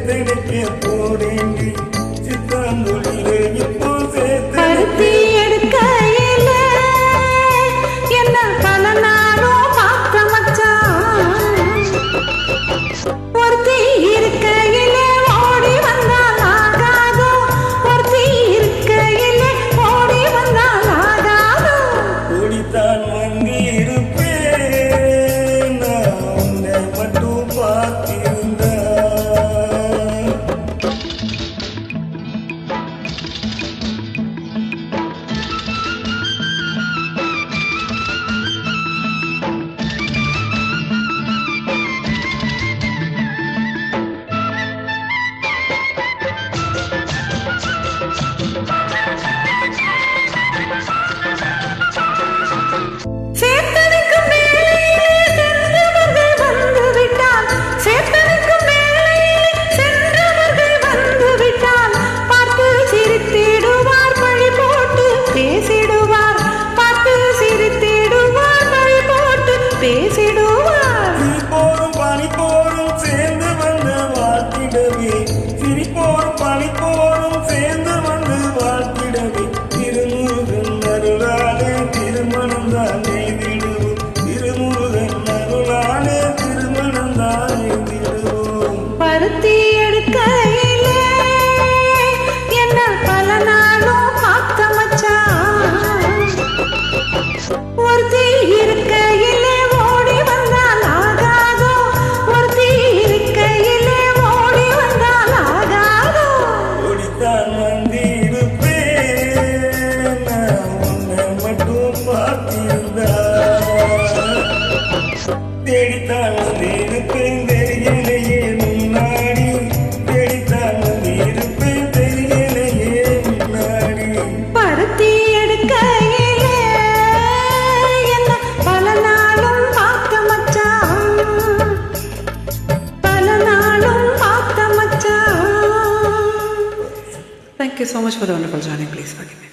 சேர்த்தெடுக்க போறேண்டி சித்தாந்தொழில இப்போ பருத்தி எடுக்கையில என்ன பல நாளும் பார்த்த மச்சான் ஒருத்தி இருக்கையில ஓடி வந்தால் ஆகாதோ ஒருத்தி இருக்கையில ஓடி வந்தால் ஆகாதோ ஓடித்தான் வந்து இருப்பேன் நான் உன்னை மட்டும் பார்த்திருந்தா சேத்தனுக்கும் மேலே சென்றவர்கள் வந்து விட்டால் சேத்தனுக்கும் மேலே சென்றவர்கள் வந்து விட்டால் பார்த்து சிரித்திடுவார் பழி போட்டு பேசிடுவார் பார்த்து சிரித்திடுவார் பழி போட்டு பேசிடுவார் சிரிப்போரும் பனிப்போரும் சேர்ந்து வந்து வாழ்த்திடவே சிரிப்போரும் பனிப்போரும் சேர்ந்து வந்து வாழ்த்திடவே திருமுருகன் அருளாலே திருமணம் தான் எழுதிடுவோம் திருமுருகன் அருளாலே திருமணம் தான் எழுதிடுவோம் பருத்தி எடுக்கையிலே என்ன பல நாளும் பார்த்த மச்சான் ஒருத்தி இருக்கையிலே ஓடி வந்தால் ஆகாதோ ஒருத்தி இருக்கையிலே ஓடி வந்தால் ஆகாதோ ஓடித்தான் வந்து இருப்பேன் நான் உன்னை மட்டும் பார்த்திருந்தா தேடித்தான் வந்து இருப்பேன் தெரியலையே முன்னாடி தேடித்தான் வந்து இருப்பேன் தெரியலையே முன்னாடி பருத்தி எடுக்கையிலே என்ன பல நாளும் பார்த்த மச்சான் பல நாளும் பார்த்த மச்சான். Thank you so much for the wonderful journey. Please forgive me.